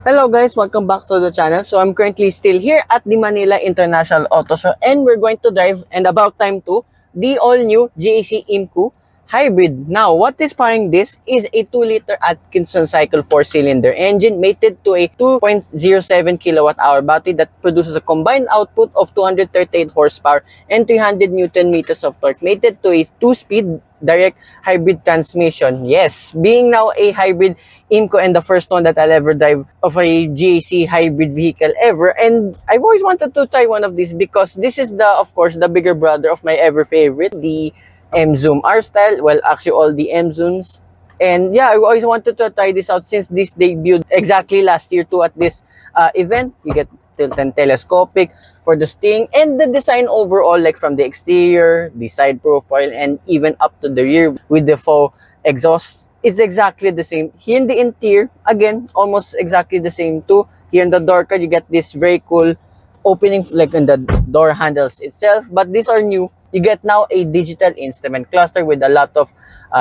Hello guys, welcome back to the channel. So I'm currently still here at the Manila International Auto Show and we're going to drive, and about time too, the all-new GAC Emkoo Hybrid. Now, what is powering this is a 2-liter Atkinson cycle 4-cylinder engine mated to a 2.07 kilowatt-hour battery that produces a combined output of 238 horsepower and 300 Newton meters of torque, mated to a 2-speed direct hybrid transmission. Yes, being now a hybrid Emkoo and the first one that I'll ever drive of a GAC hybrid vehicle ever. And I've always wanted to try one of these because this is of course, the bigger brother of my ever favorite, the M-Zoom R-Style. Well, actually all the M-Zooms. And yeah, I always wanted to try this out since this debuted exactly last year too at this event. You get tilt and telescopic for the sting, and the design overall, like from the exterior, the side profile, and even up to the rear with the faux exhaust, is exactly the same. Here in the interior, again, almost exactly the same too. Here in the door card, you get this very cool opening like in the door handles itself, but these are new. You get now a digital instrument cluster with a lot of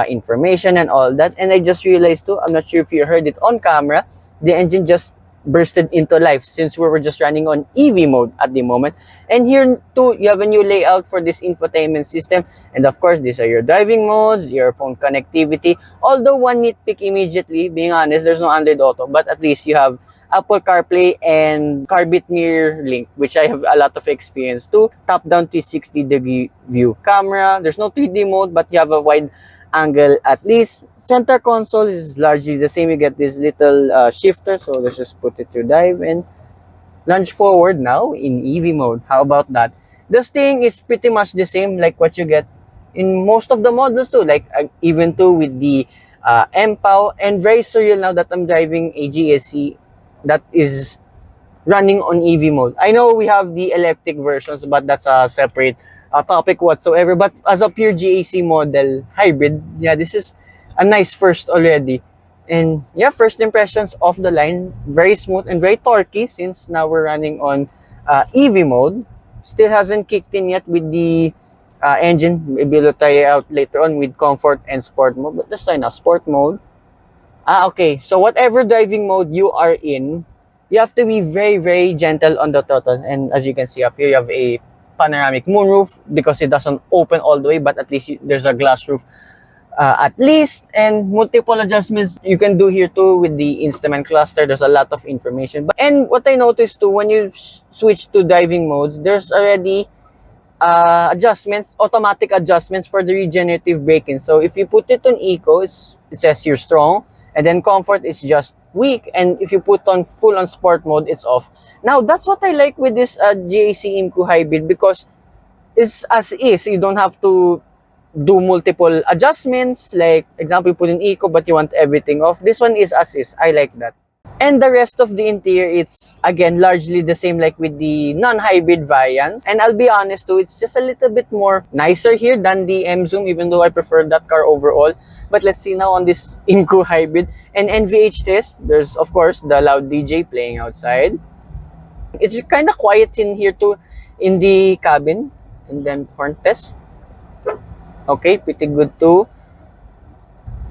information and all that. And I just realized too, I'm not sure if you heard it on camera, the engine just bursted into life since we were just running on EV mode at the moment. And here too, you have a new layout for this infotainment system. And of course, these are your driving modes, your phone connectivity. Although one nitpick immediately, being honest, there's no Android Auto, but at least you have Apple CarPlay and Carbit Mirror Link, which I have a lot of experience too. Top-down 360-degree view camera. There's no 3D mode, but you have a wide angle at least. Center console is largely the same. You get this little shifter, so let's just put it to dive and lunge forward now in EV mode. How about that? The steering is pretty much the same like what you get in most of the models too, like even too with the MPOW, and very surreal now that I'm driving a GSC that is running on EV mode. I know we have the electric versions, but that's a separate topic whatsoever. But as a pure GAC model hybrid, yeah, this is a nice first already. And yeah, first impressions of the line, very smooth and very torquey since now we're running on EV mode. Still hasn't kicked in yet with the engine. Maybe we'll try out later on with comfort and sport mode. But let's try now sport mode. Okay. So whatever driving mode you are in, you have to be very, very gentle on the throttle. And as you can see up here, you have a panoramic moonroof because it doesn't open all the way, but at least there's a glass roof at least. And multiple adjustments you can do here too with the instrument cluster. There's a lot of information. And what I noticed too, when you switch to driving modes, there's already adjustments, automatic adjustments for the regenerative braking. So if you put it on Eco, it says you're strong. And then comfort is just weak. And if you put on full on sport mode, it's off. Now, that's what I like with this GAC Emkoo Hybrid, because it's as is. You don't have to do multiple adjustments. Like, example, you put in Eco, but you want everything off. This one is as is. I like that. And the rest of the interior, it's, again, largely the same like with the non-hybrid variants. And I'll be honest too, it's just a little bit more nicer here than the M-Zoom, even though I prefer that car overall. But let's see now on this Emkoo Hybrid. And NVH test, there's, of course, the loud DJ playing outside. It's kind of quiet in here too, in the cabin. And then horn test. Okay, pretty good too.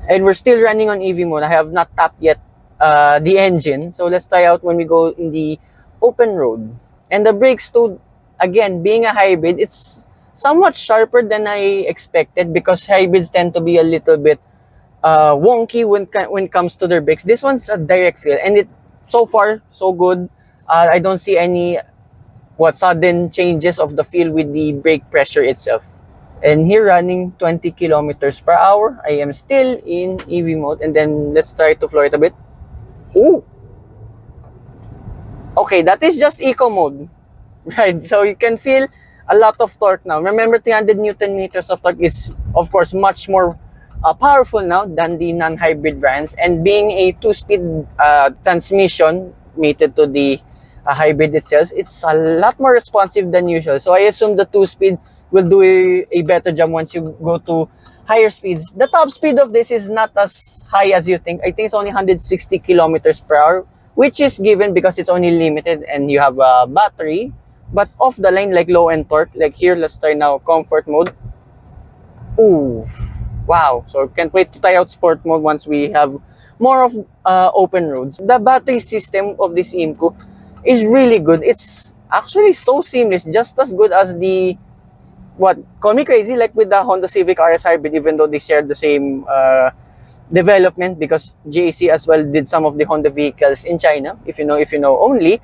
And we're still running on EV mode. I have not tapped yet the engine, so let's try out when we go in the open road. And the brakes too, again, being a hybrid, it's somewhat sharper than I expected, because hybrids tend to be a little bit wonky when it comes to their brakes. This one's a direct feel, and it so far so good. I don't see any sudden changes of the feel with the brake pressure itself. And here running 20 kilometers per hour, I am still in EV mode. And then let's try to floor it a bit. Ooh. Okay, that is just eco mode, right? So you can feel a lot of torque now. Remember, 300 Newton meters of torque is, of course, much more powerful now than the non-hybrid variants. And being a 2-speed transmission mated to the hybrid itself, it's a lot more responsive than usual. So I assume the 2-speed will do a better job once you go to higher speeds. The top speed of this is not as high as you think. I think it's only 160 kilometers per hour, which is given because it's only limited and you have a battery. But off the line, like low end torque, like here, let's try now comfort mode. Ooh, wow. So can't wait to try out sport mode once we have more of open roads. The battery system of this Emkoo is really good. It's actually so seamless, just as good as the, what, call me crazy, like with the Honda Civic RS Hybrid, even though they share the same development, because GAC as well did some of the Honda vehicles in China, if you know only.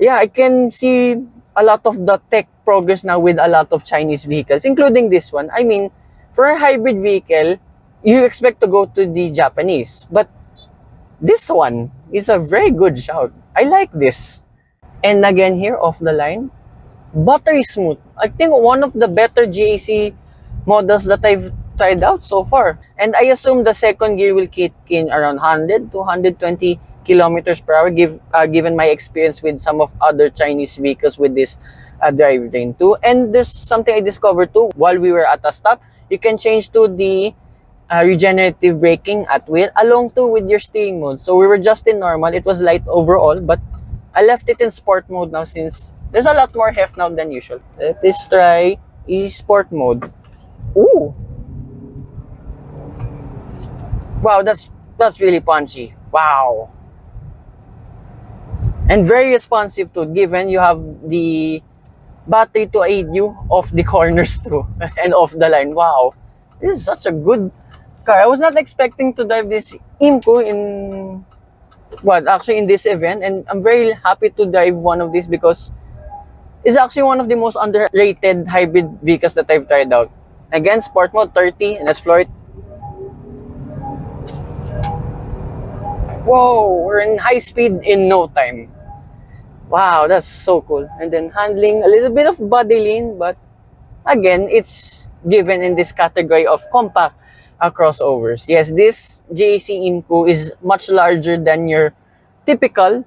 Yeah, I can see a lot of the tech progress now with a lot of Chinese vehicles, including this one. I mean, for a hybrid vehicle, you expect to go to the Japanese, but this one is a very good shout. I like this. And again here, off the line, buttery smooth. I think one of the better GAC models that I've tried out so far. And I assume the second gear will kick in around 100 to 120 kilometers per hour, given my experience with some of other Chinese vehicles with this drivetrain too. And there's something I discovered too while we were at a stop. You can change to the regenerative braking at will, along too with your steering mode. So we were just in normal. It was light overall, but I left it in sport mode now since there's a lot more heft now than usual. Let's try e-sport mode. Ooh! Wow, that's really punchy. Wow! And very responsive too, given you have the battery to aid you off the corners too, and off the line. Wow! This is such a good car. I was not expecting to drive this Emkoo in, actually in this event, and I'm very happy to drive one of these because it's actually one of the most underrated hybrid vehicles that I've tried out. Again, sport mode 30, and let's floor it. Whoa, we're in high speed in no time. Wow, that's so cool. And then handling, a little bit of body lean, but again, it's given in this category of compact crossovers. Yes, this GAC Emkoo is much larger than your typical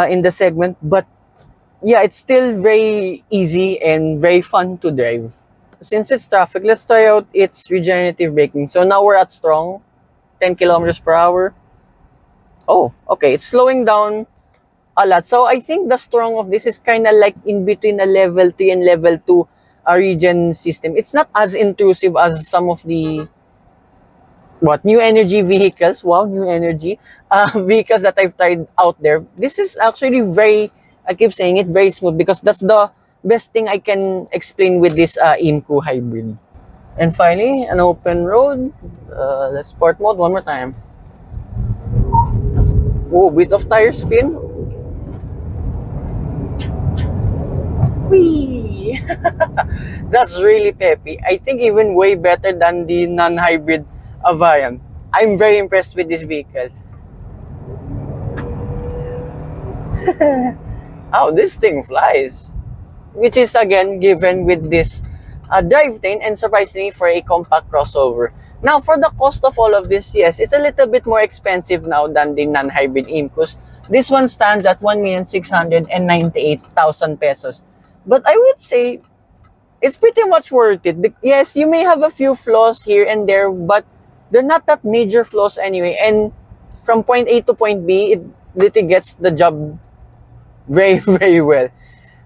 in the segment, but yeah, it's still very easy and very fun to drive. Since it's traffic, let's try out its regenerative braking. So now we're at strong, 10 kilometers per hour. Oh, okay, it's slowing down a lot. So I think the strong of this is kind of like in between a level 3 and level 2 regen system. It's not as intrusive as some of the new energy vehicles. Wow, new energy vehicles that I've tried out there. This is actually very, I keep saying it, very smooth, because that's the best thing I can explain with this Emkoo hybrid. And finally, an open road. Let's sport mode one more time. Oh, bit of tire spin. Whee! That's really peppy. I think even way better than the non-hybrid variant. I'm very impressed with this vehicle. Oh, this thing flies. Which is again given with this drivetrain, and surprisingly for a compact crossover. Now, for the cost of all of this, yes, it's a little bit more expensive now than the non-hybrid Emkoos. This one stands at 1,698,000 pesos. But I would say it's pretty much worth it. Yes, you may have a few flaws here and there, but they're not that major flaws anyway. And from point A to point B, it literally gets the job very, very well.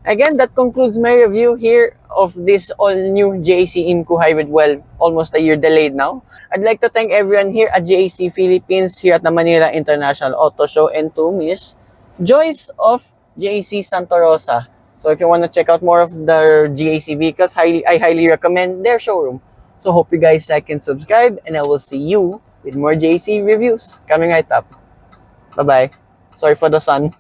Again, that concludes my review here of this all-new GAC Emkoo Hybrid. Well, almost a year delayed now. I'd like to thank everyone here at GAC Philippines, here at the Manila International Auto Show, and to Miss Joyce of GAC Santa Rosa. So if you want to check out more of the GAC vehicles, I highly recommend their showroom. So hope you guys like and subscribe, and I will see you with more GAC reviews coming right up. Bye-bye. Sorry for the sun.